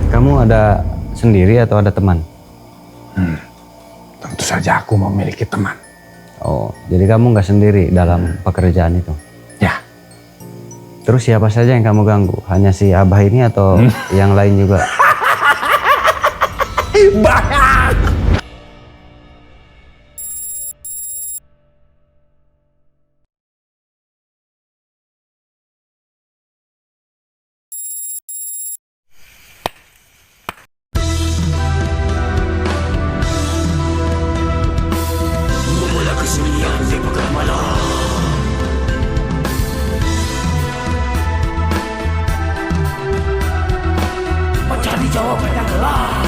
Kamu ada sendiri atau ada teman? Tentu saja aku memiliki teman. Oh, jadi kamu nggak sendiri dalam pekerjaan itu? Ya. Terus siapa saja yang kamu ganggu? Hanya si Abah ini atau yang lain juga? Banyak. Mencari jawaban yang gelap.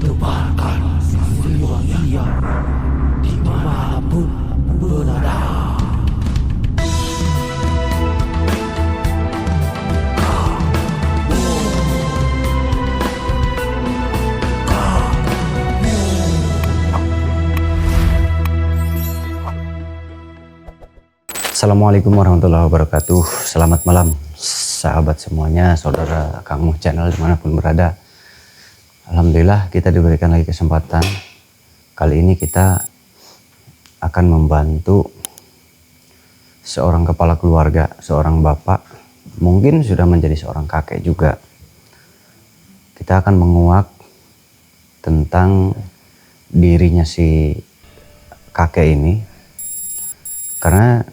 Tebarkan riwayat dimanapun berada. Assalamualaikum warahmatullahi wabarakatuh. Selamat malam sahabat semuanya, saudara Kang Muh Channel dimanapun berada. Alhamdulillah kita diberikan lagi kesempatan. Kali ini kita akan membantu seorang kepala keluarga, seorang bapak, mungkin sudah menjadi seorang kakek juga. Kita akan menguak tentang dirinya si kakek ini, karena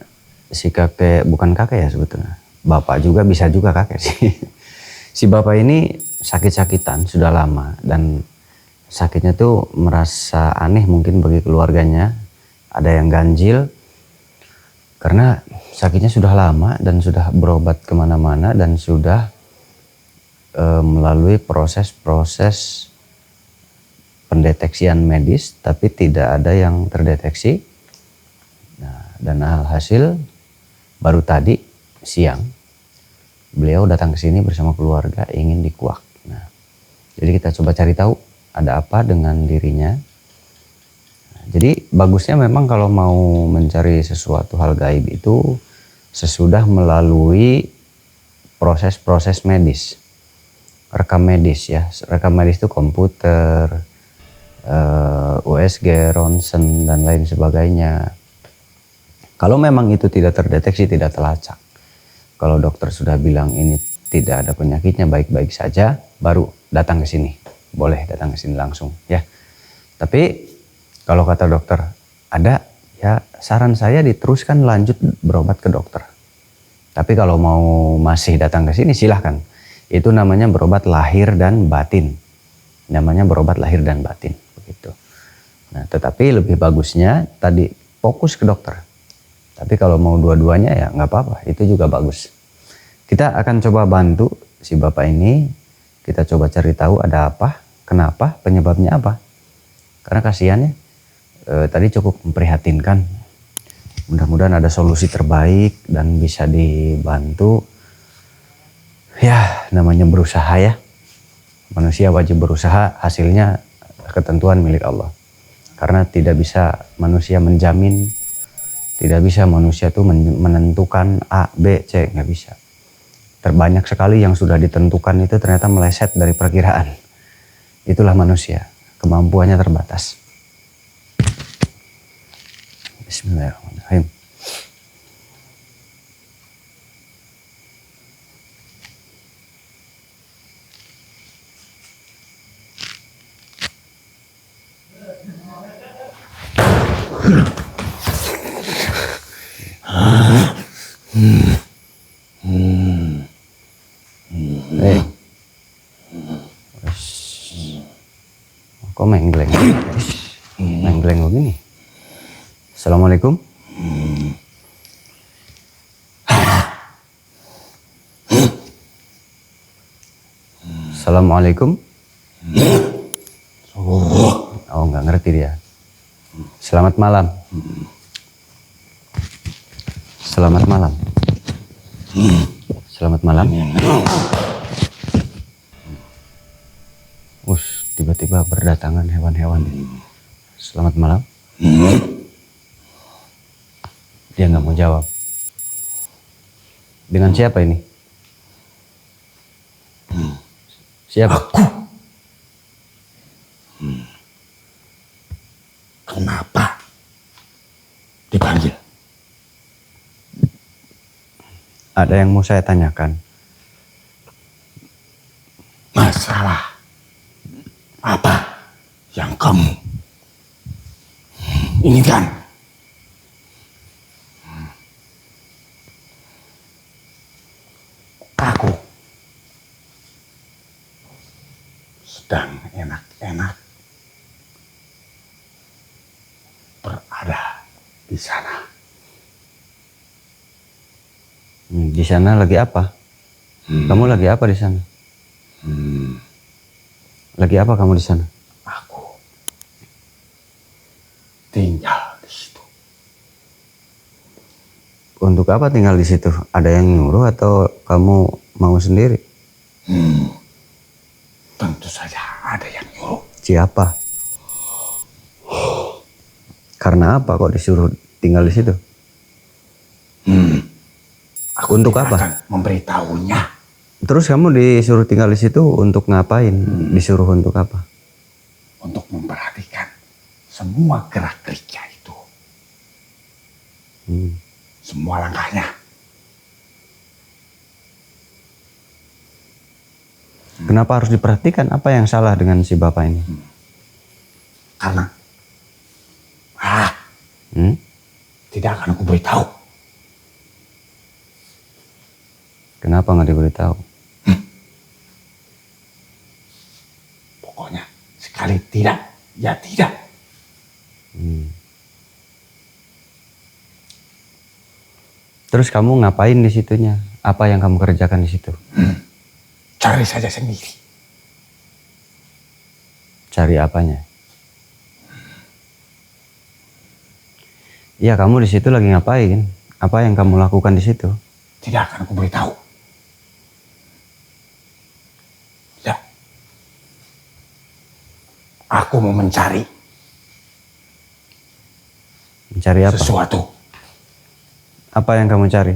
si kakek bukan kakek ya sebetulnya, bapak juga bisa juga kakek sih. Si bapak ini sakit-sakitan sudah lama dan sakitnya tuh merasa aneh mungkin bagi keluarganya. Ada yang ganjil karena sakitnya sudah lama dan sudah berobat kemana-mana dan sudah melalui proses-proses pendeteksian medis, tapi tidak ada yang terdeteksi. Nah, dan alhasil baru tadi siang beliau datang ke sini bersama keluarga ingin dikuak. Nah, jadi kita coba cari tahu ada apa dengan dirinya. Nah, jadi bagusnya memang kalau mau mencari sesuatu hal gaib itu sesudah melalui proses-proses medis, rekam medis ya. Rekam medis itu komputer, USG, ronsen dan lain sebagainya. Kalau memang itu tidak terdeteksi, tidak terlacak, kalau dokter sudah bilang ini tidak ada penyakitnya, baik-baik saja, baru datang ke sini. Boleh datang ke sini langsung ya. Tapi kalau kata dokter ada, ya saran saya diteruskan lanjut berobat ke dokter. Tapi kalau mau masih datang ke sini silahkan. Itu namanya berobat lahir dan batin. Namanya berobat lahir dan batin begitu. Nah, tetapi lebih bagusnya tadi fokus ke dokter. Tapi kalau mau dua-duanya ya nggak apa-apa, itu juga bagus. Kita akan coba bantu si bapak ini, kita coba cari tahu ada apa, kenapa, penyebabnya apa. Karena kasihannya tadi cukup memprihatinkan. Mudah-mudahan ada solusi terbaik dan bisa dibantu. Ya namanya berusaha ya. Manusia wajib berusaha, hasilnya ketentuan milik Allah. Karena tidak bisa manusia menjamin, tidak bisa manusia itu menentukan A, B, C, nggak bisa. Terbanyak sekali yang sudah ditentukan itu ternyata meleset dari perkiraan. Itulah manusia, kemampuannya terbatas. Bismillahirrahmanirrahim. Kok menggeleng? Menggeleng begini. Assalamualaikum. Assalamualaikum. Oh, nggak ngerti dia. Selamat malam. Selamat malam. Selamat malam. Tiba-tiba berdatangan hewan-hewan. Selamat malam. Dia nggak mau jawab. Dengan siapa ini? Siapa? Aku. Kenapa dipanggil? Ada yang mau saya tanyakan. Masalah apa yang kamu inginkan? Aku sedang enak-enak berada di sana. Di sana lagi apa? Kamu lagi apa di sana? Lagi apa kamu di sana? Aku tinggal di situ. Untuk apa tinggal di situ? Ada yang nyuruh atau kamu mau sendiri? Tentu saja ada yang nyuruh. Siapa? Karena apa kok disuruh tinggal di situ? Aku Untuk tidak apa? akan memberitahunya. Terus kamu disuruh tinggal di situ untuk ngapain? Disuruh untuk apa? Untuk memperhatikan semua gerak-geriknya itu. Semua langkahnya. Kenapa harus diperhatikan? Apa yang salah dengan si bapak ini? Karena tidak akan aku beritahu. Kenapa nggak diberitahu? Pokoknya sekali tidak, ya tidak. Terus kamu ngapain di situnya? Apa yang kamu kerjakan di situ? Cari saja sendiri. Cari apanya? Iya, kamu di situ lagi ngapain? Apa yang kamu lakukan di situ? Tidak akan aku beritahu. Tidak. Aku mau mencari Mencari apa? sesuatu. Apa yang kamu cari?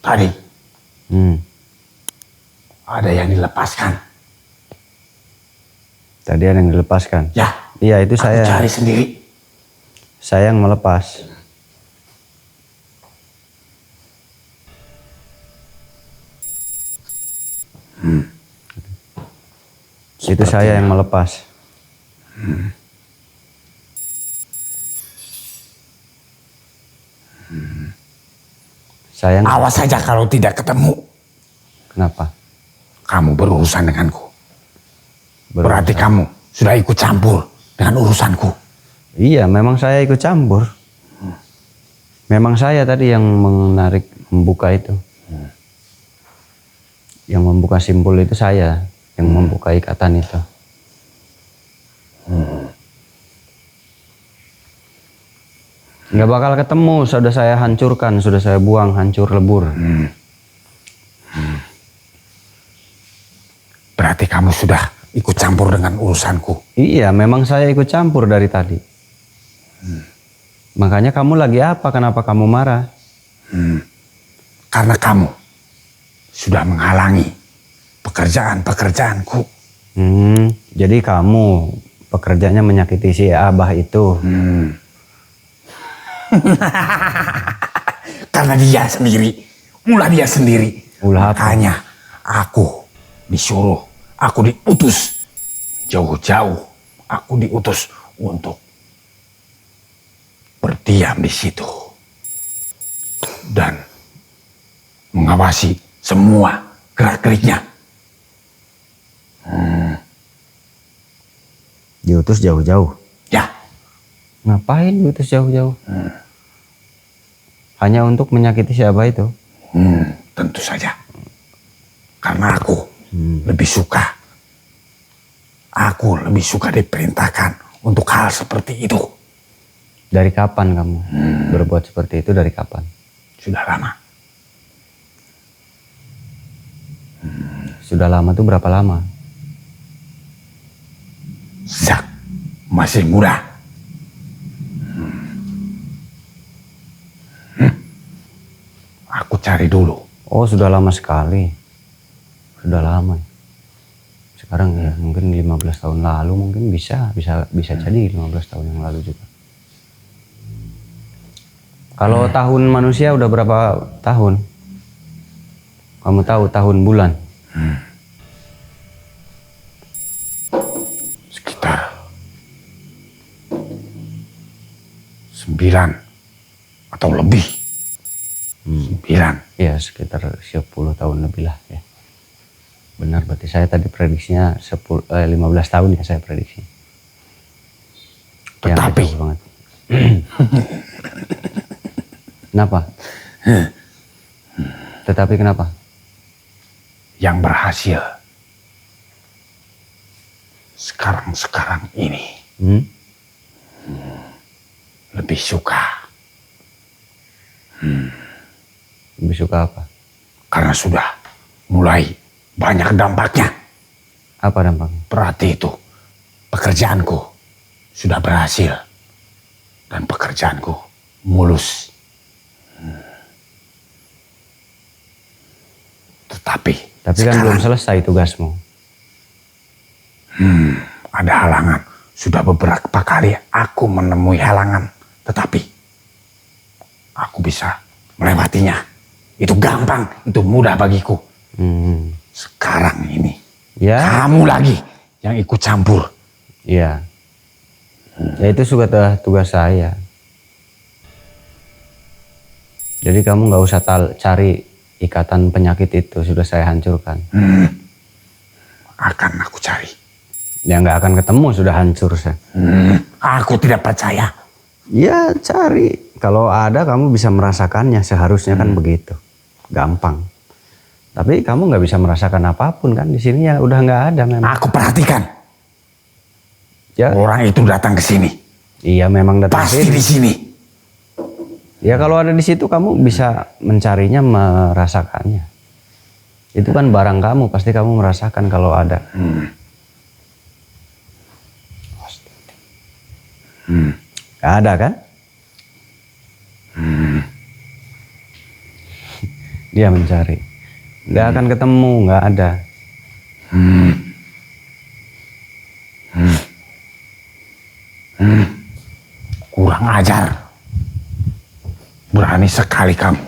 Tadi ada yang dilepaskan. Tadi ada yang dilepaskan. Ya. Iya, itu Aku saya. cari sendiri. Saya yang melepas. Itu saya yang melepas. Saya. Awas saja kalau tidak ketemu. Kenapa? Kamu berurusan denganku. Berurusan. Berarti kamu sudah ikut campur dengan urusanku. Iya, memang saya ikut campur. Memang saya tadi yang membuka itu. Yang membuka simpul itu saya. Yang membuka ikatan itu. Nggak bakal ketemu, sudah saya hancurkan, sudah saya buang, hancur lebur. Berarti kamu sudah ikut campur dengan urusanku. Iya, memang saya ikut campur dari tadi. Makanya kamu lagi apa? Kenapa kamu marah? Karena kamu sudah menghalangi pekerjaan-pekerjaanku. Jadi kamu pekerjaannya menyakiti si Abah itu. Karena dia sendiri, ulah dia sendiri. Ulah apa? Makanya aku disuruh, aku diutus jauh-jauh. Aku diutus untuk berdiam di situ dan mengawasi semua gerak-geriknya. Diutus jauh-jauh. Ya, Ngapain diutus jauh-jauh? Hanya untuk menyakiti si Abah itu. tentu saja. Karena aku lebih suka. Aku lebih suka diperintahkan untuk hal seperti itu. Dari kapan kamu berbuat seperti itu, dari kapan? Sudah lama. Sudah lama tuh berapa lama? Sejak masih muda. Aku cari dulu. Oh, sudah lama sekali. Sudah lama. Sekarang ya mungkin 15 tahun lalu mungkin bisa jadi 15 tahun yang lalu juga. Kalau tahun manusia udah berapa tahun? Kamu tahu tahun bulan? Sekitar 9 atau lebih. 9. Iya, sekitar 10 tahun lebih lah ya. Benar, berarti saya tadi prediksinya 15 tahun ya saya prediksi. Ya, Tetapi jauh banget. Kenapa? Tetapi kenapa? yang berhasil sekarang ini lebih suka. Lebih suka apa? Karena sudah mulai banyak dampaknya. Apa dampaknya? Berarti itu pekerjaanku sudah berhasil dan pekerjaanku mulus. Tetapi Tapi kan sekarang belum selesai tugasmu. ada halangan. Sudah beberapa kali aku menemui halangan, tetapi aku bisa melewatinya. Itu gampang, itu mudah bagiku. Sekarang ini Ya, kamu lagi yang ikut campur. iya. Ya itu sudah tugas saya. Jadi kamu nggak usah cari ikatan penyakit itu, sudah saya hancurkan. Akan aku cari. Ya nggak akan ketemu, sudah hancur saya. Aku tidak percaya. Ya cari, kalau ada kamu bisa merasakannya, seharusnya kan begitu, gampang. Tapi kamu nggak bisa merasakan apapun kan di sini, ya udah nggak ada memang. Aku perhatikan Ya, orang itu datang ke sini. iya memang datang Pasti sini. di sini. Ya kalau ada di situ kamu bisa mencarinya, merasakannya. Itu kan barang kamu, pasti kamu merasakan kalau ada. Gak ada kan? Dia mencari. Gak akan ketemu, gak ada. Kurang ajar. Berani sekali kamu.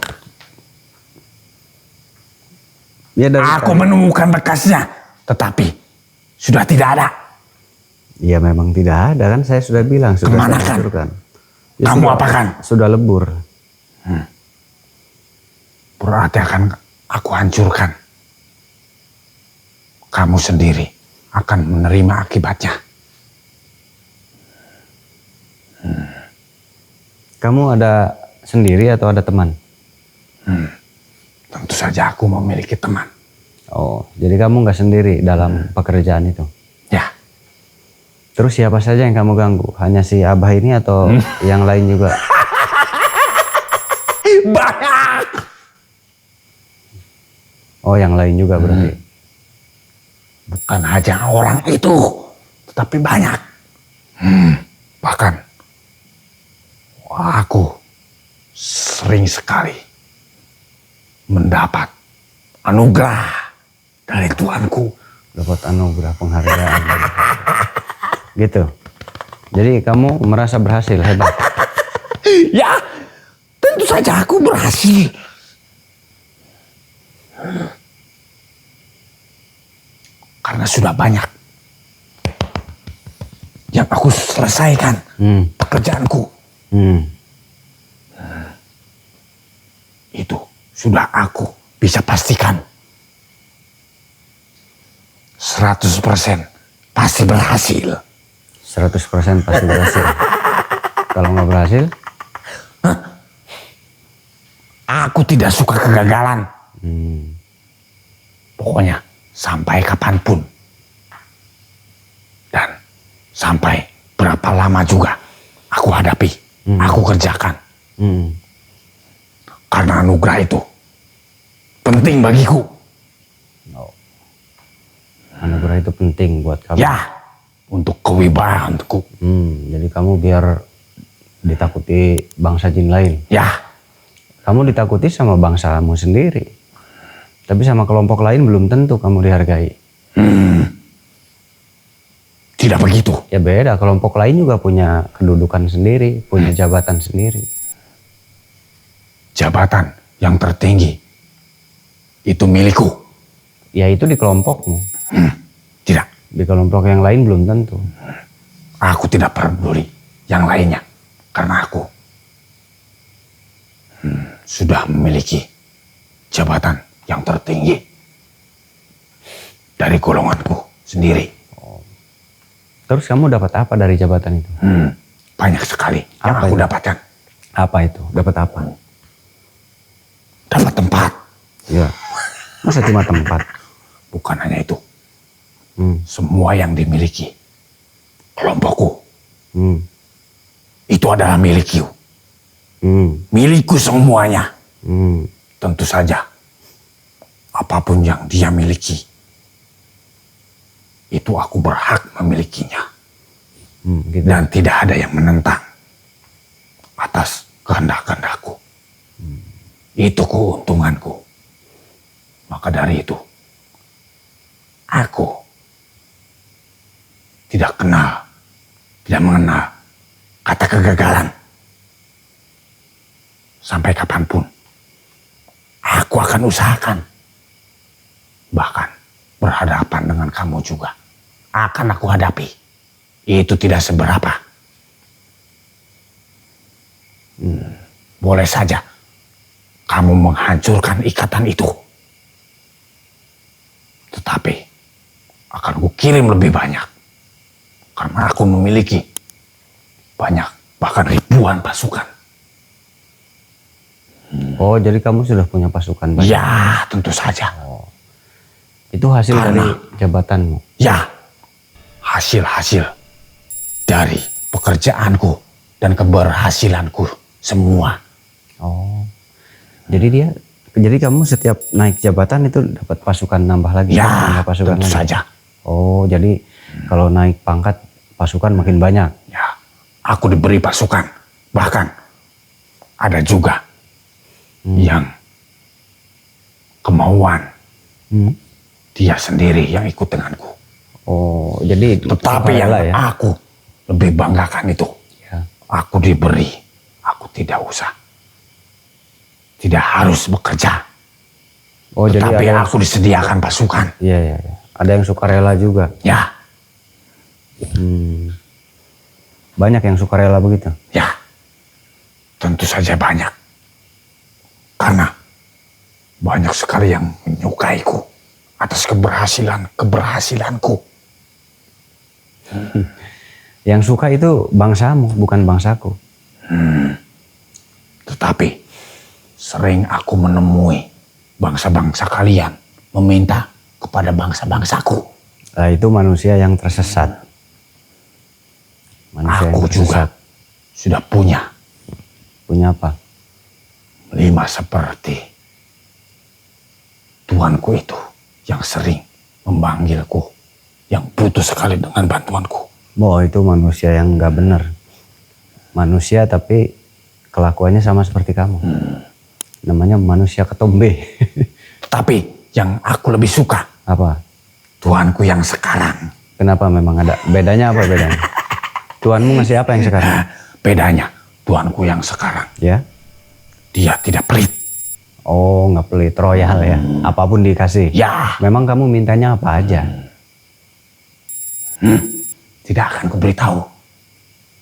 Ya dari Aku menemukan bekasnya, tetapi sudah tidak ada. Ya memang tidak ada kan, saya sudah bilang, sudah Kemana saya kan? hancurkan. Ya, Kamu sudah- apakan? Sudah lebur. Berarti akan aku hancurkan. Kamu sendiri akan menerima akibatnya. Kamu ada sendiri atau ada teman? Tentu saja aku memiliki teman. Oh, jadi kamu nggak sendiri dalam pekerjaan itu? Ya, Terus siapa saja yang kamu ganggu? Hanya si Abah ini atau yang lain juga? banyak. Oh, yang lain juga berarti. Bukan hanya orang itu, tetapi banyak. Bahkan aku sering sekali mendapat anugerah dari Tuanku. Dapat anugerah penghargaan. Gitu. Jadi kamu merasa berhasil, hebat. Ya, tentu saja aku berhasil. Karena sudah banyak yang aku selesaikan pekerjaanku. Itu sudah aku bisa pastikan 100% pasti berhasil. 100% pasti berhasil. Kalau nggak berhasil, Aku tidak suka kegagalan. Pokoknya sampai kapanpun. Dan sampai berapa lama juga aku hadapi. Aku kerjakan. Hmm. Karena anugerah itu penting bagiku. Oh. Anugerah itu penting buat kamu. Ya, untuk kewibawaanku. Jadi kamu biar ditakuti bangsa jin lain. Ya, Kamu ditakuti sama bangsamu sendiri. Tapi sama kelompok lain belum tentu kamu dihargai. tidak begitu. Ya beda, kelompok lain juga punya kedudukan sendiri, punya jabatan sendiri. Jabatan yang tertinggi itu milikku. Ya itu di kelompokmu. Tidak, Di kelompok yang lain belum tentu. aku tidak peduli yang lainnya. Karena aku sudah memiliki jabatan yang tertinggi dari golonganku sendiri. Terus kamu dapat apa dari jabatan itu? Banyak sekali yang Apa aku itu? dapatkan. Apa itu? Dapat apa? Dapat tempat. Ya. Masa cuma tempat? Bukan hanya itu. Hmm. Semua yang dimiliki kelompokku Hmm. itu adalah milikku. Milikku semuanya. Tentu saja apapun yang dia miliki itu aku berhak memilikinya. Gitu. Dan tidak ada yang menentang atas kehendak-kehendakku. Itu keuntunganku. Maka dari itu aku tidak mengenal kata kegagalan. Sampai kapanpun aku akan usahakan. Bahkan berhadapan dengan kamu juga akan aku hadapi. Itu tidak seberapa. Boleh saja kamu menghancurkan ikatan itu. Tetapi akan kukirim lebih banyak. Karena aku memiliki banyak, bahkan ribuan pasukan. Oh, jadi kamu sudah punya pasukan banyak? Ya, tentu saja. Itu hasil Karena- dari jabatanmu? Ya, hasil-hasil dari pekerjaanku dan keberhasilanku semua. Oh, jadi kamu setiap naik jabatan itu dapat pasukan nambah lagi? Ya, nambah pasukan tentu lagi? saja. Oh, jadi kalau naik pangkat pasukan makin banyak? Ya, aku diberi pasukan. Bahkan ada juga yang kemauan dia sendiri yang ikut denganku. Oh, jadi Tetapi yang sukarela ya? aku lebih banggakan itu, Ya. aku diberi, aku tidak usah, tidak harus bekerja. Oh, jadi Tetapi ada aku disediakan pasukan. Iya. Ada yang sukarela juga. Ya, Banyak yang sukarela begitu. ya, tentu saja banyak. Karena banyak sekali yang menyukaiku atas keberhasilanku. Yang suka itu bangsamu, bukan bangsaku. Tetapi sering aku menemui bangsa-bangsa kalian meminta kepada bangsa-bangsaku. Nah, itu manusia yang tersesat. Manusia yang Aku juga tersesat. sudah punya Punya apa? 5 seperti tuanku itu yang sering memanggilku, yang butuh sekali dengan bantuanku. Oh, itu manusia yang nggak benar. Manusia tapi kelakuannya sama seperti kamu. Namanya manusia ketombe. Tetapi yang aku lebih suka, Apa? tuanku yang sekarang. Kenapa memang ada? Bedanya apa bedanya? Tuanmu ngasih apa yang sekarang? Bedanya, tuanku yang sekarang, Ya? dia tidak pelit. Oh, nggak pelit, royal ya. Apapun dikasih. Ya, Memang kamu mintanya apa aja? tidak akan kuberitahu.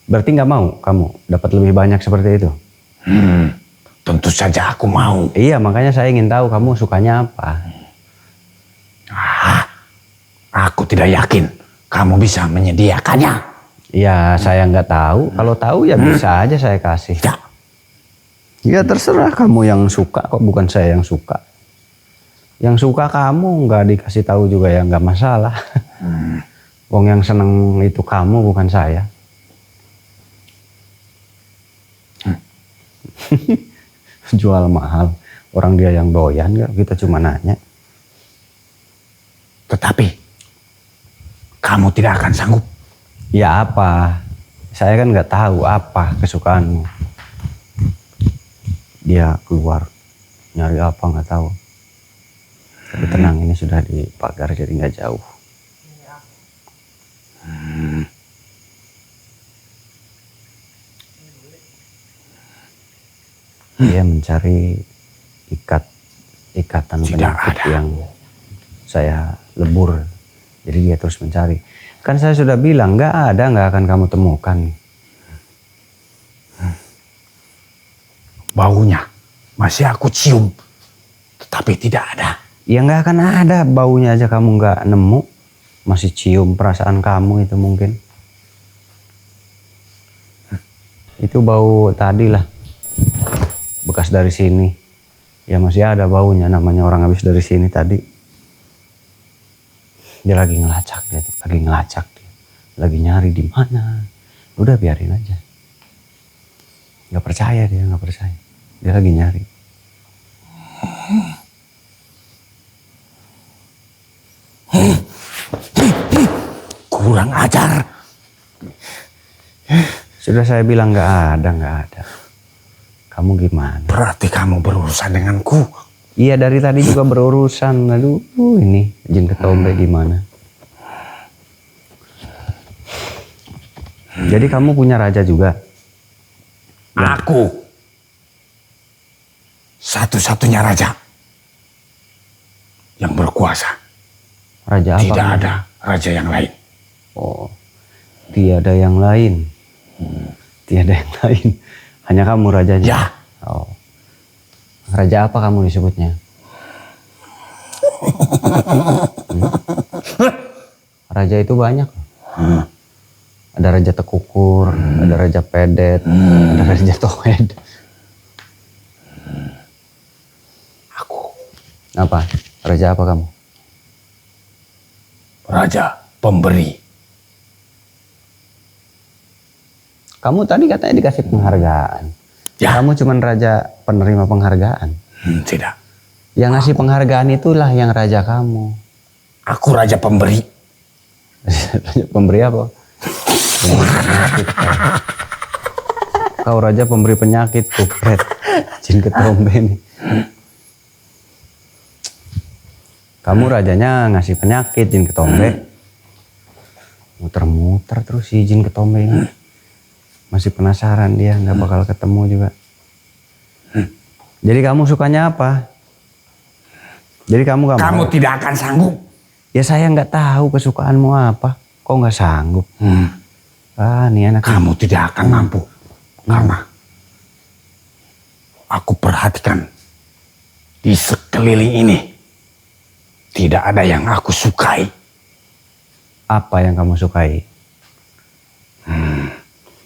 Berarti nggak mau kamu dapat lebih banyak seperti itu? Tentu saja aku mau. Iya, makanya saya ingin tahu kamu sukanya apa. Aku tidak yakin kamu bisa menyediakannya. Ya, saya nggak tahu. Kalau tahu ya bisa aja saya kasih. Tidak. Ya terserah kamu yang suka, kok bukan saya yang suka. Yang suka kamu nggak dikasih tahu juga ya nggak masalah. Wong yang seneng itu kamu bukan saya. Jual mahal. Orang dia yang doyan, kita cuma nanya. Tetapi kamu tidak akan sanggup. Ya apa? Saya kan nggak tahu apa kesukaanmu. Dia keluar nyari apa nggak tahu. Tapi tenang, ini sudah dipagar jadi nggak jauh. Dia mencari ikatan penyakit yang saya lebur. Jadi dia terus mencari. Kan saya sudah bilang nggak ada, nggak akan kamu temukan. Baunya masih aku cium, tetapi tidak ada. Ya nggak akan ada, baunya aja kamu nggak nemu. Masih cium perasaan kamu itu mungkin. Itu bau tadi lah. Bekas dari sini. Ya masih ada baunya, namanya orang habis dari sini tadi. Dia lagi ngelacak dia tuh, lagi ngelacak dia. Lagi nyari di mana. Udah biarin aja. Nggak percaya dia, nggak percaya. Dia lagi nyari. Kurang ajar. Sudah saya bilang nggak ada. Kamu gimana? Berarti kamu berurusan denganku. Iya, dari tadi juga berurusan. Aduh, ini jin ketombe gimana? Jadi kamu punya raja juga? Aku satu-satunya raja yang berkuasa. Raja apa? Tidak ada raja yang lain. Oh, tiada yang lain. Tiada yang lain. Hanya kamu rajanya? Ya. Oh. Raja apa kamu disebutnya? Raja itu banyak. Ada raja tekukur, ada raja pedet, ada raja tohed. Aku Apa? Raja apa kamu? raja pemberi. Kamu tadi katanya dikasih penghargaan. Ya. Kamu cuman raja penerima penghargaan. Tidak. Yang ngasih penghargaan itulah yang raja kamu. Aku raja pemberi. Raja pemberi apa? Pemberi penyakit. Kau raja pemberi penyakit, kupret. Jin ketombe nih. Kamu rajanya ngasih penyakit, jin ketombe. Muter-muter terus si jin ketombe ini. Masih penasaran dia, nggak bakal ketemu juga. Jadi kamu sukanya apa? Jadi kamu nggak mau? Kamu tidak akan sanggup. Ya saya nggak tahu kesukaanmu apa. Kok nggak sanggup? Ah, nih anak. Kamu tidak akan mampu. Karena aku perhatikan di sekeliling ini tidak ada yang aku sukai. Apa yang kamu sukai?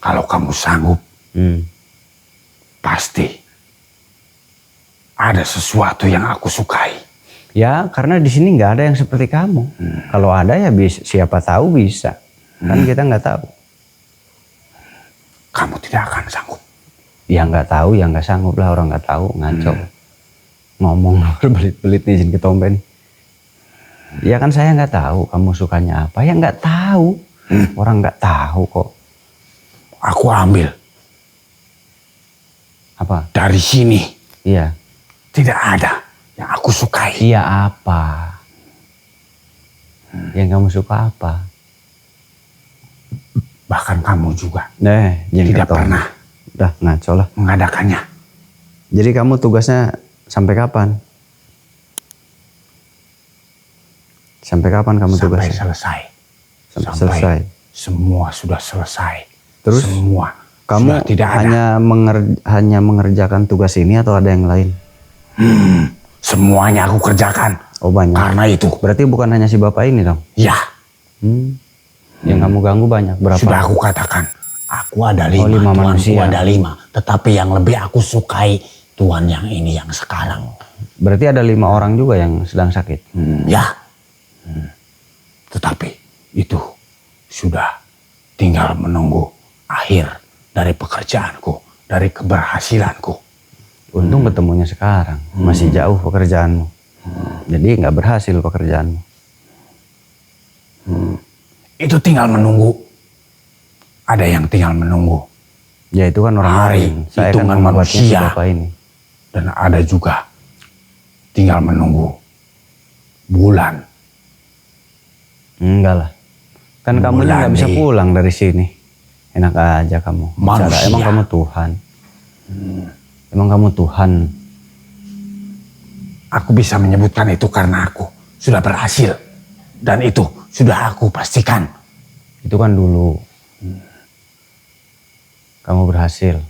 Kalau kamu sanggup, pasti ada sesuatu yang aku sukai. Ya, karena di sini nggak ada yang seperti kamu. Kalau ada ya bisa, siapa tahu bisa. Kan kita nggak tahu. Kamu tidak akan sanggup. Ya nggak tahu, ya nggak sanggup lah, orang nggak tahu, ngaco. Ngomong berbelit-belit nih jin ketombe nih. Ya kan saya nggak tahu kamu sukanya apa. Ya nggak tahu. Orang nggak tahu kok. Aku ambil Apa? dari sini. Iya. Tidak ada yang aku sukai. Iya apa? Yang kamu suka apa? Bahkan kamu juga Jin tidak ketombe. pernah Udah ngaco lah. mengadakannya. Jadi kamu tugasnya sampai kapan? Sampai kapan kamu Sampai tugasnya? selesai. Sampai selesai. Semua sudah selesai. Terus semua kamu sudah tidak ada. hanya mengerjakan tugas ini atau ada yang lain? Semuanya aku kerjakan. Oh banyak. Karena itu. Berarti bukan hanya si bapak ini dong? Ya. Yang kamu ganggu banyak. Berapa? Sudah aku katakan. Aku ada 5. Oh, 5 Tuanku manusia. ada 5. Tetapi yang lebih aku sukai Tuan yang ini yang sekarang. Berarti ada 5 orang juga yang sedang sakit? Ya. Tetapi itu sudah tinggal menunggu akhir dari pekerjaanku, dari keberhasilanku. Untung ketemunya sekarang, masih jauh pekerjaanmu. Jadi nggak berhasil pekerjaanmu. Itu tinggal menunggu. Ada yang tinggal menunggu. Ya itu kan orang Hari, lain. Saya kan hitungan pengobatnya si manusia. bapak ini. Dan ada juga tinggal menunggu bulan. Enggak lah. Kan kamu nggak bisa Mulai. pulang dari sini. Enak aja kamu. Bicara, Manusia. emang kamu Tuhan. Emang kamu Tuhan. Aku bisa menyebutkan itu karena aku sudah berhasil. Dan itu sudah aku pastikan. Itu kan dulu. Kamu berhasil.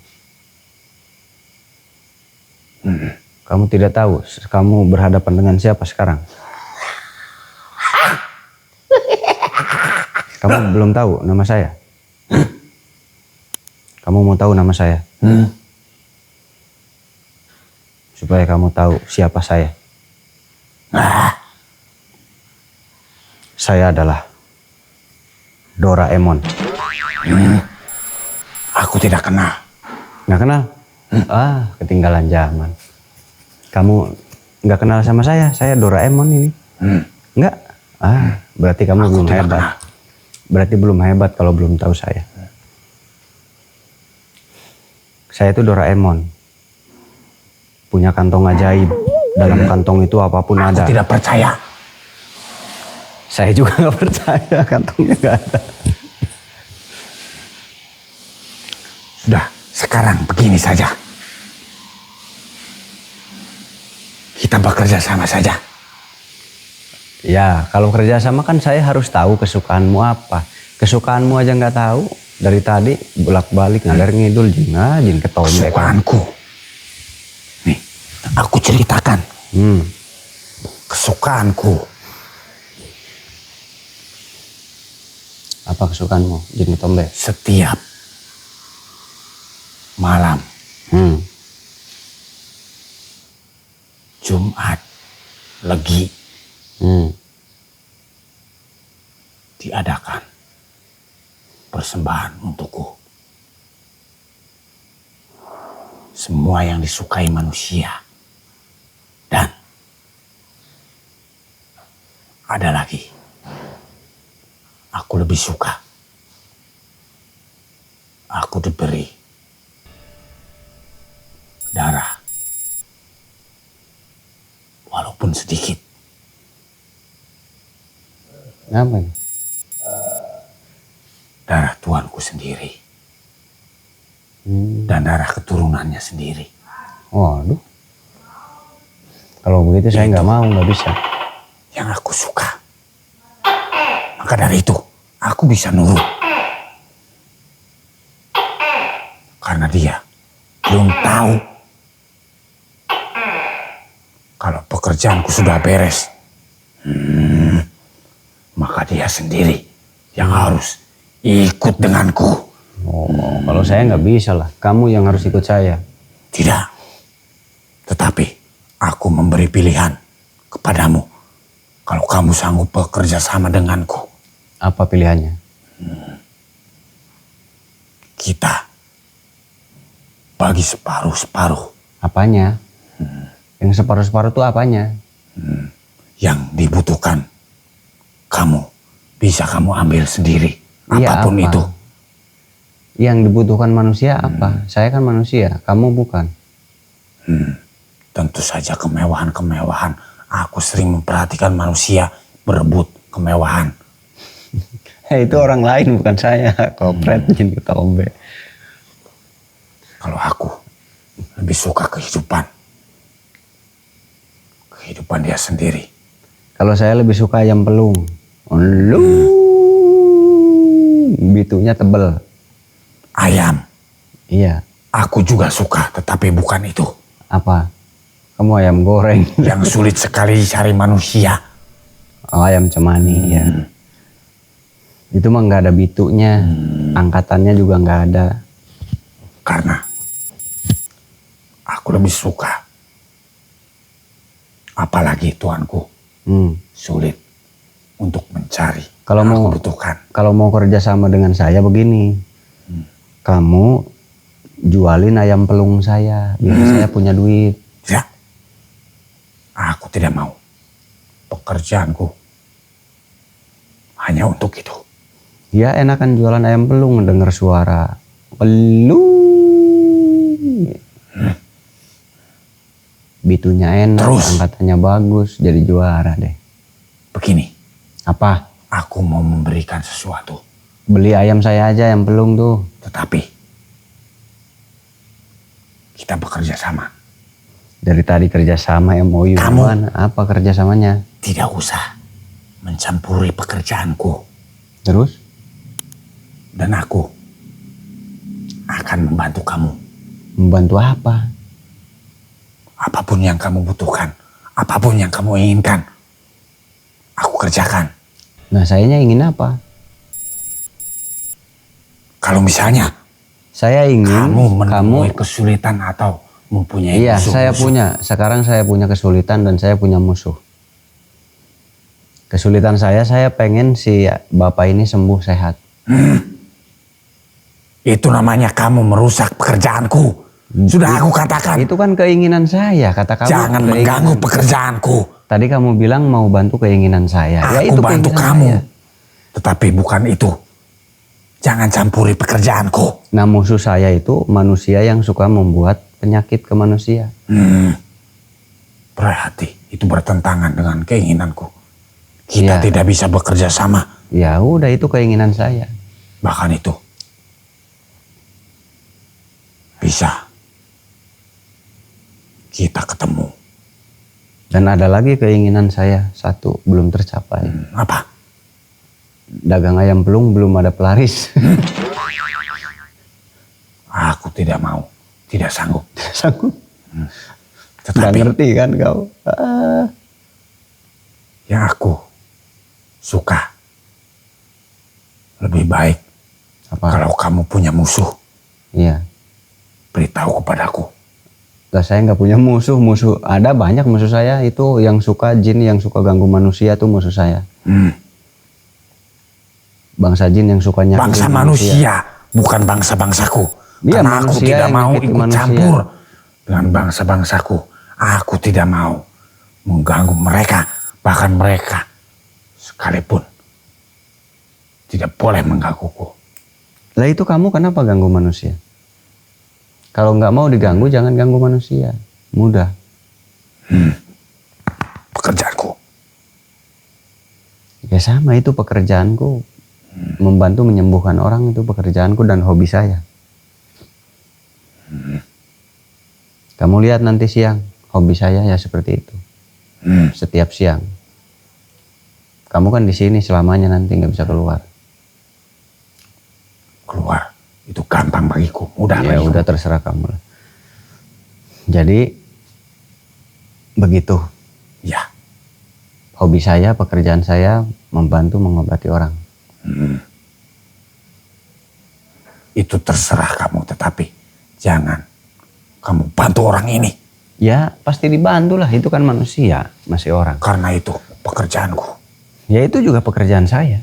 Kamu tidak tahu kamu berhadapan dengan siapa sekarang? Kamu belum tahu nama saya? Kamu mau tahu nama saya? Supaya kamu tahu siapa saya. Saya adalah Doraemon. Aku tidak kenal. Nggak kenal? Ketinggalan zaman. Kamu nggak kenal sama saya Doraemon ini. Nggak? Berarti kamu belum tidak hebat. kenal. Berarti belum hebat kalau belum tahu saya. Saya itu Doraemon. Punya kantong ajaib. Dalam kantong itu apapun Aku ada. tidak percaya. Saya juga nggak percaya kantongnya nggak ada. Sudah, sekarang begini saja. Kita bekerja sama saja. Ya, kalau kerja sama kan saya harus tahu kesukaanmu apa. Kesukaanmu aja nggak tahu. Dari tadi bolak-balik ngalir ngidul jin ketombe. Kesukaanku. Nih, aku ceritakan. Kesukaanku. Apa kesukaanmu jin ketombe? Setiap malam Jumat Legi diadakan persembahan untukku. Semua yang disukai manusia. Dan ada lagi. Aku lebih suka. Aku diberi darah. Walaupun sedikit. Apa ini? Darah tuanku sendiri. Dan darah keturunannya sendiri. Waduh. Kalau begitu saya nggak mau, nggak bisa. Yang aku suka. Maka dari itu, aku bisa nurut. Karena dia belum tahu kalau pekerjaanku sudah beres. Maka dia sendiri yang harus ikut denganku. Kalau saya nggak bisa lah. Kamu yang harus ikut saya. Tidak. Tetapi aku memberi pilihan kepadamu. Kalau kamu sanggup bekerja sama denganku. Apa pilihannya? Kita bagi separuh-separuh. Apanya? Yang separuh-separuh itu apanya? Yang dibutuhkan kamu bisa kamu ambil sendiri. Iya, Apapun apa? itu. Yang dibutuhkan manusia apa? Saya kan manusia, kamu bukan. Tentu saja kemewahan-kemewahan. Aku sering memperhatikan manusia berebut kemewahan. Itu orang lain bukan saya. Kopret jin ketombe. Kalau aku lebih suka kehidupan. Kehidupan dia sendiri. Kalau saya lebih suka ayam pelung. Bitunya tebel. Ayam. Iya. Aku juga suka, tetapi bukan itu. Apa? Kamu ayam goreng. Yang sulit sekali dicari manusia. Ayam cemani ya. Itu mah nggak ada bitunya. Angkatannya juga nggak ada. Karena aku lebih suka. Apalagi tuanku. Sulit untuk mencari. Kalau yang mau aku butuhkan. Kalau mau kerja sama dengan saya begini. Kamu jualin ayam pelung saya biar saya punya duit. Ya, aku tidak mau. Pekerjaanku hanya untuk itu. Ya enakan jualan ayam pelung denger suara pelung. Bitunya enak, Terus? angkatannya bagus, jadi juara deh. Begini, Apa? aku mau memberikan sesuatu. Beli ayam saya aja yang pelung tuh. Tetapi kita bekerja sama. Dari tadi kerjasama MOU. Kamu? Mana? Apa kerjasamanya? Tidak usah mencampuri pekerjaanku. Terus? Dan aku akan membantu kamu. Membantu apa? Apapun yang kamu butuhkan, apapun yang kamu inginkan, aku kerjakan. Nah sayanya ingin apa? Kalau misalnya Saya ingin kamu menemui kesulitan atau mempunyai Iya, musuh-musuh. saya punya. Sekarang saya punya kesulitan dan saya punya musuh. Kesulitan saya pengen si bapak ini sembuh sehat. Itu namanya kamu merusak pekerjaanku. Sudah aku katakan, Itu kan keinginan saya, kata kamu. jangan keinginan. mengganggu pekerjaanku. Tadi kamu bilang mau bantu keinginan saya. Ya Aku itu bantu keinginan kamu. saya. Tetapi bukan itu. Jangan campuri pekerjaanku. Nah musuh saya itu manusia yang suka membuat penyakit ke manusia. Berarti itu bertentangan dengan keinginanku. Kita Iya. tidak bisa bekerja sama. Ya udah itu keinginan saya. Bahkan itu bisa kita ketemu. Dan ada lagi keinginan saya satu belum tercapai. Apa? Dagang ayam pelung belum ada pelaris. Aku tidak mau, tidak sanggup. Sanggup. Nggak Tetapi ngerti kan kau? Ah. yang aku suka lebih baik Apa? kalau kamu punya musuh, Iya. beritahu kepadaku. Lah saya nggak punya musuh. Ada banyak musuh saya itu yang suka jin, yang suka ganggu manusia tuh musuh saya. Bangsa jin yang suka nyakitin Bangsa manusia, bukan bangsa-bangsaku. Iya, Karena aku manusia tidak yang mau nyakiti ikut manusia. campur dengan bangsa-bangsaku. Aku tidak mau mengganggu mereka. Bahkan mereka sekalipun tidak boleh menggangguku. Lah itu kamu kenapa ganggu manusia? Kalau nggak mau diganggu jangan ganggu manusia. Mudah. Pekerjaanku. Ya sama itu pekerjaanku. Membantu menyembuhkan orang itu pekerjaanku dan hobi saya. Kamu lihat nanti siang. Hobi saya ya seperti itu. Setiap siang. Kamu kan di sini selamanya nanti nggak bisa keluar. Keluar. Itu gampang bagiku, mudah Ya bagiku. udah terserah kamu lah. Jadi begitu. Ya, Hobi saya, pekerjaan saya membantu mengobati orang. itu terserah kamu. Tetapi jangan kamu bantu orang ini. Ya pasti dibantu lah, itu kan manusia, masih orang. Karena itu pekerjaanku. Ya itu juga pekerjaan saya.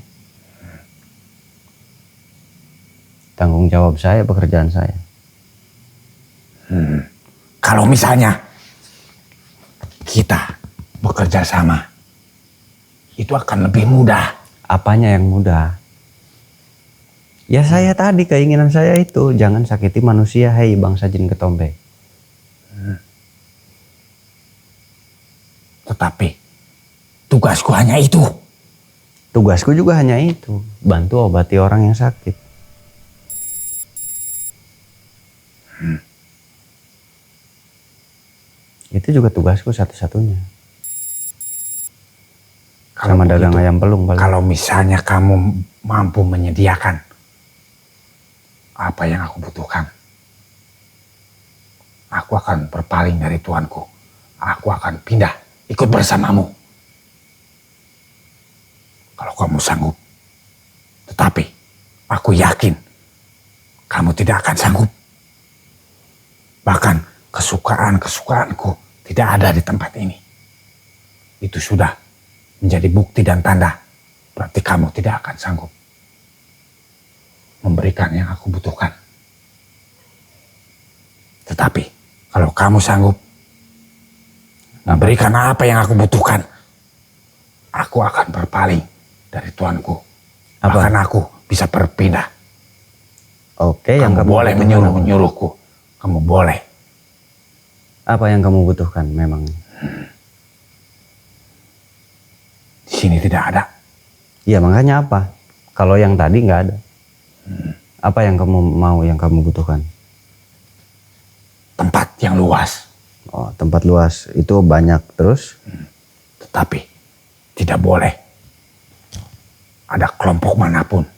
Tanggung jawab saya, pekerjaan saya. Kalau misalnya kita bekerja sama, itu akan lebih mudah. Apanya yang mudah? Ya saya tadi keinginan saya itu, jangan sakiti manusia, hei bangsa jin ketombe. Tetapi tugasku hanya itu. Tugasku juga hanya itu, bantu obati orang yang sakit. Itu juga tugasku satu-satunya. Kalau Sama dagang begitu, ayam pelung paling. Kalau misalnya kamu mampu menyediakan apa yang aku butuhkan, aku akan berpaling dari tuanku. Aku akan pindah, ikut bersamamu. Kalau kamu sanggup. Tetapi aku yakin kamu tidak akan sanggup. Bahkan kesukaanku tidak ada di tempat ini. Itu sudah menjadi bukti dan tanda. Berarti kamu tidak akan sanggup memberikan yang aku butuhkan. Tetapi kalau kamu sanggup memberikan apa yang aku butuhkan, aku akan berpaling dari tuanku. Apa? Bahkan aku bisa berpindah. Oke, yang Kamu kamu boleh butuhkan apa? menyuruhku. Kamu boleh. Apa yang kamu butuhkan memang? Di sini tidak ada. Iya, makanya apa? Kalau yang tadi nggak ada. Apa yang kamu mau, yang kamu butuhkan? Tempat yang luas. Oh, tempat luas itu banyak terus. Tetapi tidak boleh ada kelompok manapun,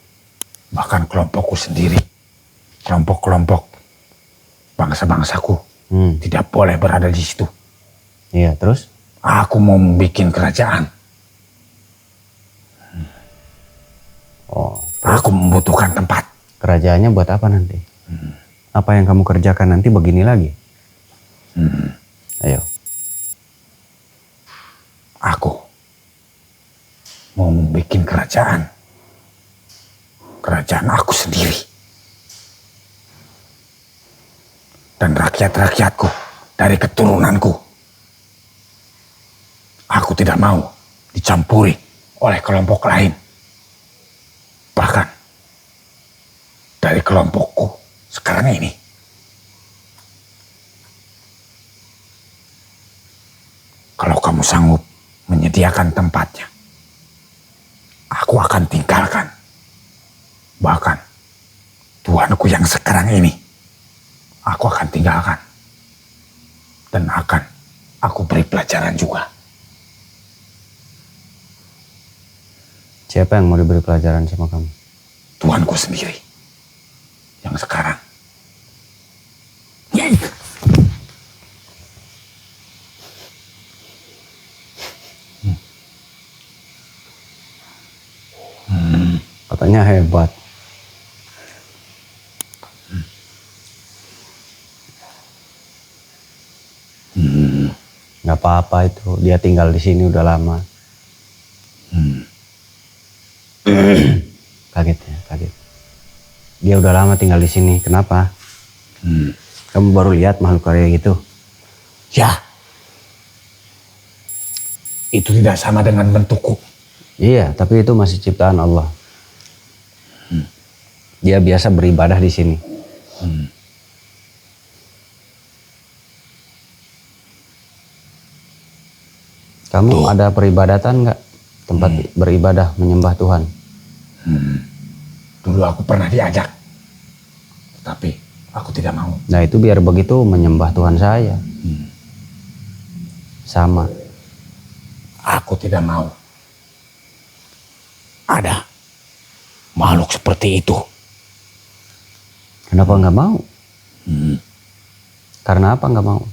bahkan kelompokku sendiri, kelompok-kelompok bangsa-bangsaku tidak boleh berada di situ. Iya, terus? Aku mau membuat kerajaan. Oh, Aku membutuhkan tempat. kerajaannya buat apa nanti? Apa yang kamu kerjakan nanti begini lagi? Ayo. Aku mau membuat kerajaan. Kerajaan aku sendiri. Dan rakyat-rakyatku dari keturunanku. Aku tidak mau dicampuri oleh kelompok lain. Bahkan dari kelompokku sekarang ini. Kalau kamu sanggup menyediakan tempatnya, aku akan tinggalkan. Bahkan tuanku yang sekarang ini, aku akan tinggalkan. Dan akan aku beri pelajaran juga. Siapa yang mau diberi pelajaran sama kamu? Tuanku sendiri. Yang sekarang. Katanya hebat. Nggak apa-apa itu. Dia tinggal di sini udah lama. Kaget ya, kaget. Dia udah lama tinggal di sini. Kenapa? Kamu baru lihat makhluk kayak gitu? Ya. Itu tidak sama dengan bentukku. Iya, tapi itu masih ciptaan Allah. Dia biasa beribadah di sini. Kamu ada peribadatan nggak? Tempat beribadah, menyembah Tuhan? Dulu aku pernah diajak. Tapi aku tidak mau. Nah itu biar begitu menyembah Tuhan saya. Sama. Aku tidak mau. Ada makhluk seperti itu. Kenapa nggak mau? Karena apa nggak mau?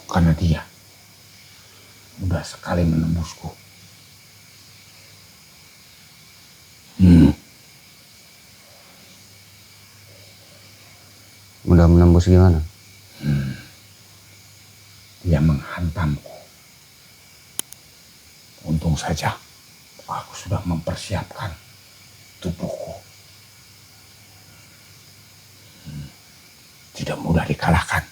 Karena dia mudah sekali menembusku. Mudah menembus gimana? Dia menghantamku. Untung saja aku sudah mempersiapkan tubuhku. Tidak mudah dikalahkan.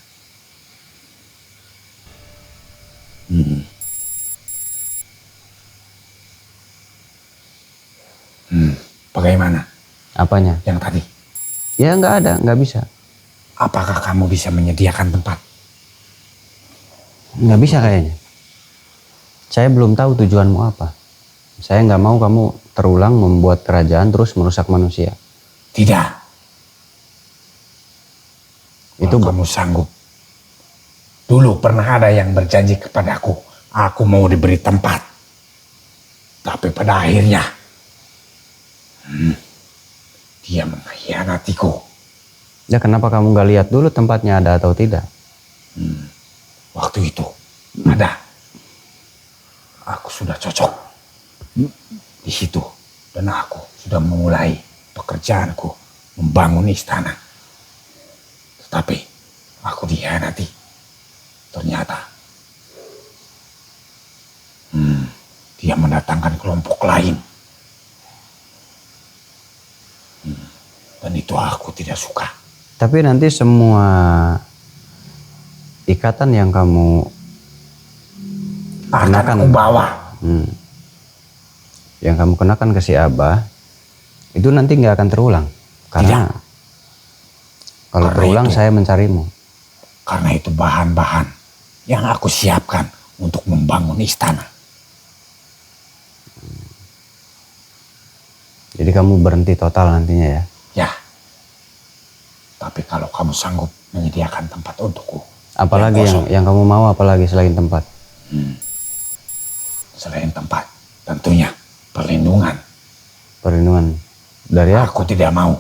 Bagaimana Apanya? yang tadi? Ya nggak ada, nggak bisa. Apakah kamu bisa menyediakan tempat? Nggak bisa kayaknya. Saya belum tahu tujuanmu apa. Saya nggak mau kamu terulang membuat kerajaan terus merusak manusia. Tidak. Itu Kalau kamu sanggup. Dulu pernah ada yang berjanji kepadaku, aku mau diberi tempat. Tapi pada akhirnya, dia mengkhianatiku. ya kenapa kamu nggak lihat dulu tempatnya ada atau tidak? Waktu itu ada. Aku sudah cocok di situ. Dan aku sudah memulai pekerjaanku membangun istana. Tetapi aku dikhianati. Ternyata dia mendatangkan kelompok lain. Dan itu aku tidak suka. Tapi nanti semua ikatan yang kamu Akan aku bawa. yang kamu kenakan ke si Abah itu nanti nggak akan terulang. Karena kalau Karena terulang itu- saya mencarimu. Karena itu bahan-bahan yang aku siapkan untuk membangun istana. Jadi kamu berhenti total nantinya ya. Ya. Tapi kalau kamu sanggup menyediakan tempat untukku. Apalagi kosong. yang kamu mau, apalagi selain tempat. Selain tempat, tentunya perlindungan. Perlindungan dari apa? Aku tidak mau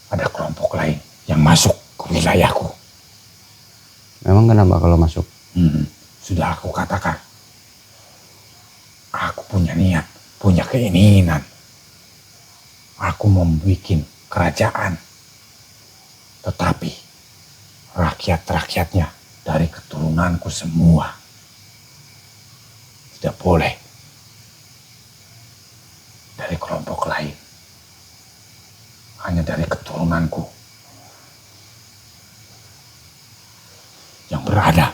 ada kelompok lain yang masuk ke wilayahku. Memang kenapa kalau masuk? Sudah aku katakan. Aku punya niat, punya keinginan. Aku membuat kerajaan. Tetapi rakyat-rakyatnya dari keturunanku semua. Tidak boleh dari kelompok lain. Hanya dari keturunanku yang berada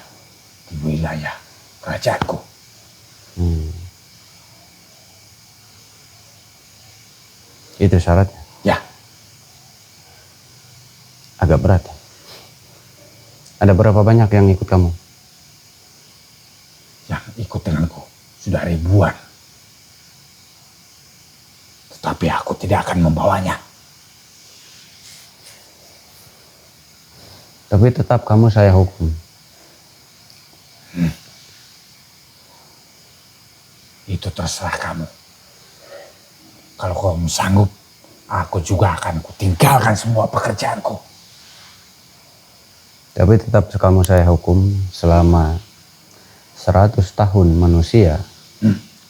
di wilayah kerajaanku. Itu syaratnya. Ya, Agak berat. Ada berapa banyak yang ikut kamu? yang ikut denganku sudah ribuan. Tetapi aku tidak akan membawanya. Tapi tetap kamu saya hukum. Itu terserah kamu. Kalau kamu sanggup, aku juga akan kutinggalkan semua pekerjaanku. Tapi tetap kamu saya hukum selama 100 tahun manusia.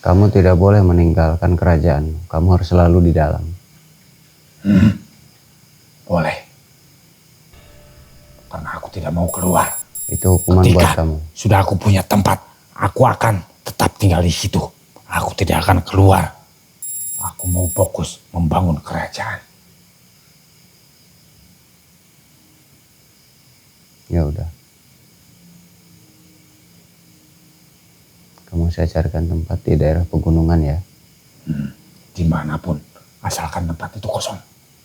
Kamu tidak boleh meninggalkan kerajaan. Kamu harus selalu di dalam. Boleh. Karena aku tidak mau keluar. Itu hukuman buat Ketika kamu. sudah aku punya tempat, aku akan tetap tinggal di situ. Aku tidak akan keluar. Aku mau fokus membangun kerajaan. Ya udah. Kamu saya carikan tempat di daerah pegunungan ya. Dimanapun, asalkan tempat itu kosong.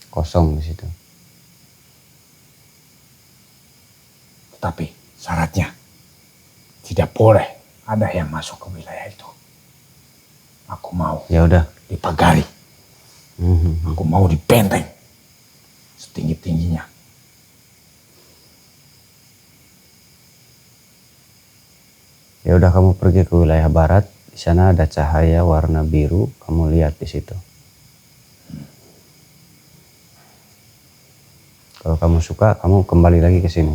Kosong di situ. Tetapi syaratnya tidak boleh ada yang masuk ke wilayah itu. Aku mau Ya udah. dipagari. Aku mau dibenteng setinggi-tingginya. Ya udah, kamu pergi ke wilayah barat. Di sana ada cahaya warna biru. Kamu lihat di situ. Kalau kamu suka, kamu kembali lagi ke sini.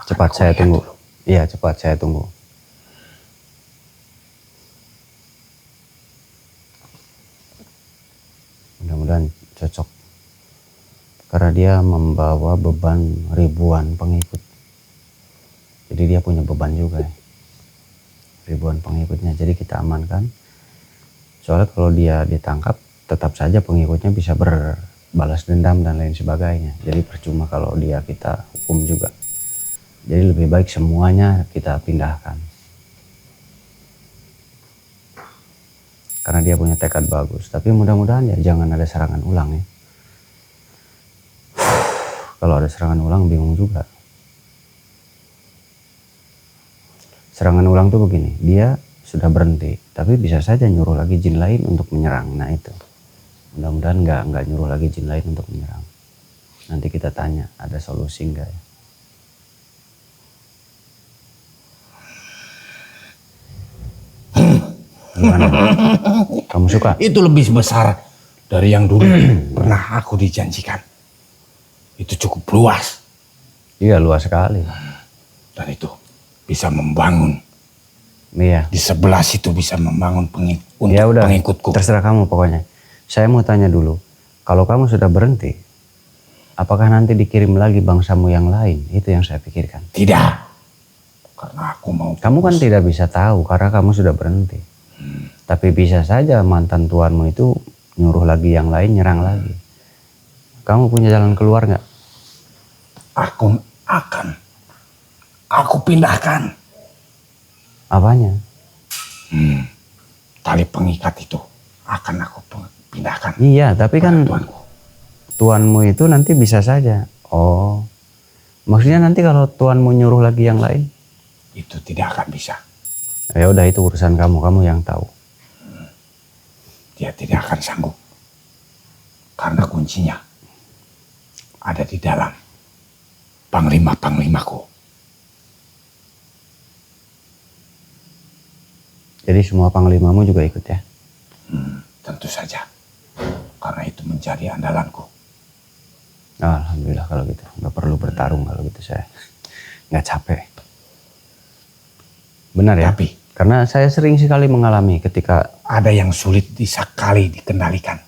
Cepat Aku saya lihat tunggu. dulu. Iya, cepat saya tunggu. Mudah-mudahan cocok. Karena dia membawa beban ribuan pengikut. Jadi dia punya beban juga ya. Ribuan pengikutnya. Jadi kita amankan. Soalnya kalau dia ditangkap, tetap saja pengikutnya bisa berbalas dendam dan lain sebagainya. Jadi percuma kalau dia kita hukum juga. Jadi lebih baik semuanya kita pindahkan. Karena dia punya tekad bagus. Tapi mudah-mudahan ya jangan ada serangan ulang ya. Kalau ada serangan ulang bingung juga. Serangan ulang tuh begini, dia sudah berhenti, tapi bisa saja nyuruh lagi jin lain untuk menyerang. Nah itu, mudah-mudahan nggak nyuruh lagi jin lain untuk menyerang. Nanti kita tanya, ada solusi nggak ya? Gimana? Kamu suka? Itu lebih besar dari yang dulu pernah aku dijanjikan. Itu cukup luas. Iya, luas sekali. Dan itu bisa membangun. Iya. Di sebelah situ bisa membangun untuk Ya udah, pengikutku. terserah kamu pokoknya. Saya mau tanya dulu, kalau kamu sudah berhenti, apakah nanti dikirim lagi bangsamu yang lain? Itu yang saya pikirkan. Tidak. Karena aku mau Kamu kan tidak bisa tahu karena kamu sudah berhenti. Tapi bisa saja mantan tuanmu itu nyuruh lagi yang lain, nyerang lagi. Kamu punya jalan keluar nggak? Aku pindahkan. Apanya? Tali pengikat itu akan aku pindahkan. Iya, tapi kan tuanku. tuanmu itu nanti bisa saja. Oh, maksudnya nanti kalau tuanmu nyuruh lagi yang lain? Itu tidak akan bisa. Ya udah, itu urusan kamu, kamu yang tahu. Dia tidak akan sanggup. Karena kuncinya ada di dalam panglima-panglimaku. Jadi semua panglimamu juga ikut ya? Tentu saja. Karena itu menjadi andalanku. Alhamdulillah kalau gitu. Nggak perlu bertarung kalau gitu, saya nggak capek. Benar ya? Tapi karena saya sering sekali mengalami ketika ada yang sulit sekali dikendalikan.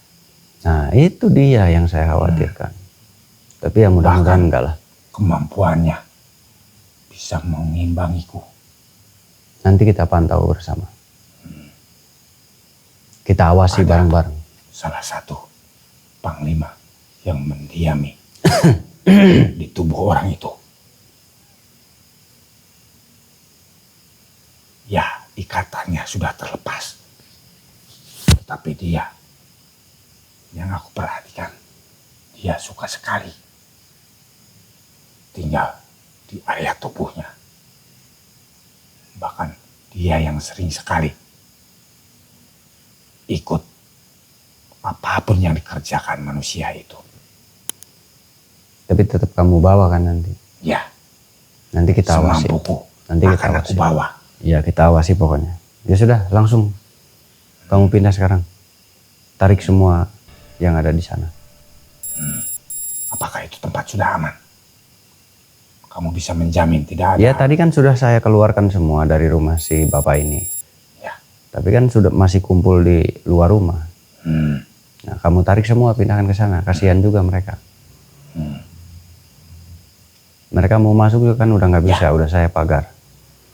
Nah itu dia yang saya khawatirkan. Tapi ya mudah-mudahan enggak lah. Kemampuannya bisa mengimbangiku. Nanti kita pantau bersama. Kita awasi bareng-bareng. Salah satu panglima yang mendiami di tubuh orang itu. Ya, ikatannya sudah terlepas. Tetapi dia, yang aku perhatikan, dia suka sekali tinggal di area tubuhnya. Bahkan dia yang sering sekali ikut apapun yang dikerjakan manusia itu. Tapi tetap kamu bawa kan nanti? Ya. Nanti kita awasi. Semampuku Nanti kita akan awasi. aku bawa. Ya kita awasi pokoknya. Ya sudah, langsung kamu pindah sekarang. Tarik semua yang ada di sana. Apakah itu tempat sudah aman? Kamu bisa menjamin tidak ada? Ya tadi kan sudah saya keluarkan semua dari rumah si bapak ini. Ya. Tapi kan sudah masih kumpul di luar rumah. Nah kamu tarik semua, pindahkan ke sana. Kasihan juga mereka. Mereka mau masuk juga kan udah nggak bisa, udah saya pagar.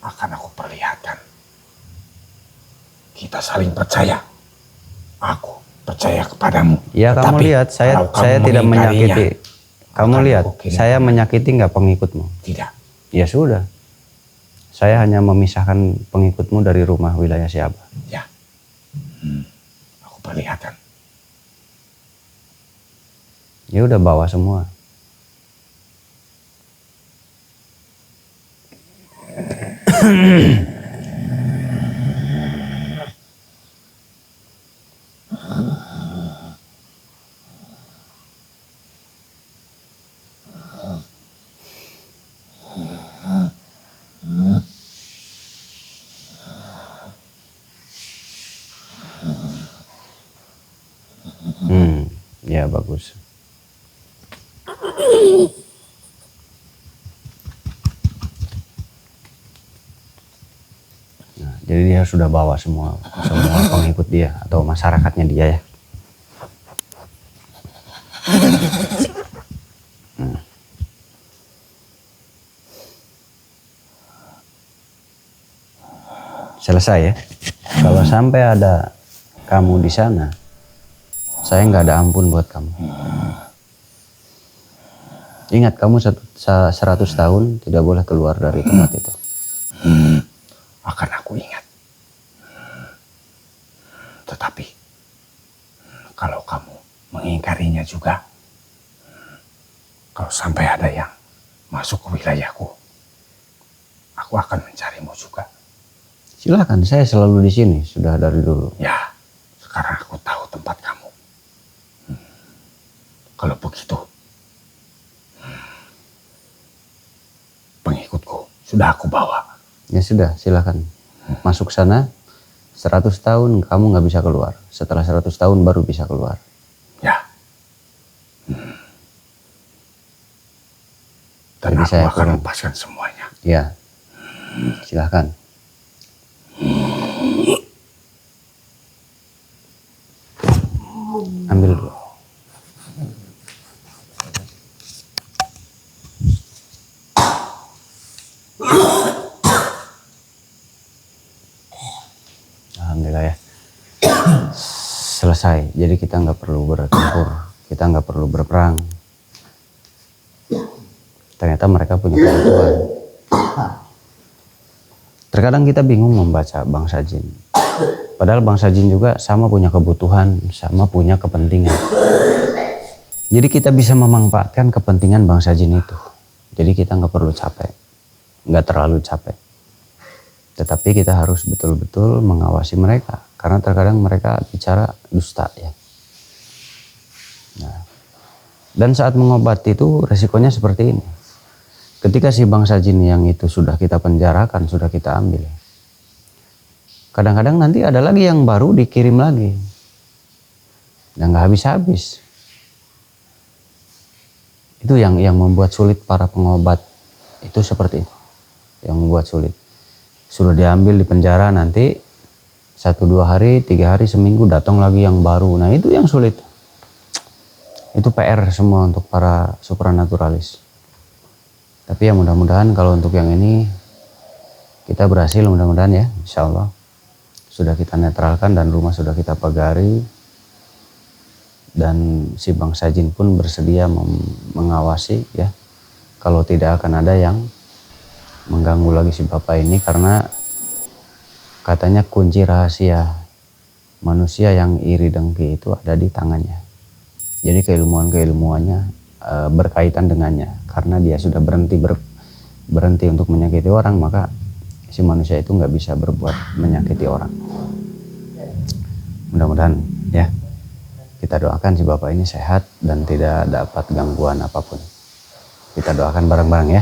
Akan aku perlihatkan. Kita saling percaya. Aku percaya kepadamu. Ya kamu Tetapi lihat, saya tidak menyakiti. Kamu lihat, saya menyakiti nggak pengikutmu? Tidak. Ya sudah. Saya hanya memisahkan pengikutmu dari rumah wilayah Siaba. Ya. Aku perlihatkan. Ya udah, bawa semua. Ya bagus. Nah, jadi dia sudah bawa semua pengikut dia atau masyarakatnya dia ya. Selesai ya. Kalau sampai ada kamu di sana, saya nggak ada ampun buat kamu. Ingat, kamu 100 tahun tidak boleh keluar dari tempat itu. Akan aku ingat. Tetapi kalau kamu mengingkarinya juga, kalau sampai ada yang masuk ke wilayahku, aku akan mencarimu juga. Silakan, saya selalu di sini sudah dari dulu. Ya, sekarang aku tahu tempat kamu. Kalau begitu, pengikutku sudah aku bawa. Ya sudah, silakan masuk sana. 100 tahun kamu nggak bisa keluar. Setelah 100 tahun baru bisa keluar. Ya. Dan Jadi aku saya akan lepaskan semuanya. Ya, silakan. Ambil dulu. Alhamdulillah ya. selesai. Jadi kita nggak perlu bertempur, kita nggak perlu berperang. Ternyata mereka punya kebutuhan. Terkadang kita bingung membaca bangsa jin. Padahal bangsa jin juga sama punya kebutuhan, sama punya kepentingan. Jadi kita bisa memanfaatkan kepentingan bangsa jin itu. Jadi kita nggak perlu capek, nggak terlalu capek. Tetapi kita harus betul-betul mengawasi mereka. Karena terkadang mereka bicara dusta ya. Nah, dan saat mengobati itu resikonya seperti ini. Ketika si bangsa jin yang itu sudah kita penjarakan, sudah kita ambil. Kadang-kadang nanti ada lagi yang baru dikirim lagi. Dan nggak habis-habis. Itu yang membuat sulit para pengobat. Itu seperti itu. Yang membuat sulit. Sudah diambil di penjara nanti 1-2 hari, 3 hari, seminggu datang lagi yang baru. Nah itu yang sulit. Itu PR semua untuk para supranaturalis. Tapi ya mudah-mudahan kalau untuk yang ini kita berhasil, mudah-mudahan ya, insya Allah sudah kita netralkan dan rumah sudah kita pagari, dan si bangsa jin pun bersedia mengawasi ya. Kalau tidak akan ada yang mengganggu lagi si bapak ini, karena katanya kunci rahasia manusia yang iri dengki itu ada di tangannya. Jadi keilmuannya berkaitan dengannya, karena dia sudah berhenti untuk menyakiti orang, maka si manusia itu nggak bisa berbuat menyakiti orang. Mudah-mudahan ya kita doakan si bapak ini sehat dan tidak dapat gangguan apapun. Kita doakan bareng-bareng ya.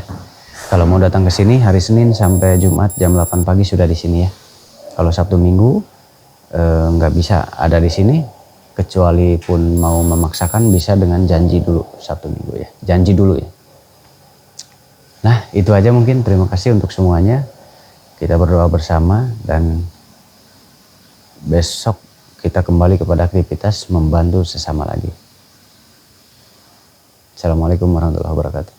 Kalau mau datang ke sini hari Senin sampai Jumat jam 8 pagi sudah di sini ya. Kalau Sabtu Minggu nggak bisa ada di sini, kecuali pun mau memaksakan bisa dengan janji dulu Sabtu Minggu ya. Janji dulu ya. Nah itu aja mungkin, terima kasih untuk semuanya. Kita berdoa bersama dan besok kita kembali kepada aktivitas membantu sesama lagi. Assalamualaikum warahmatullahi wabarakatuh.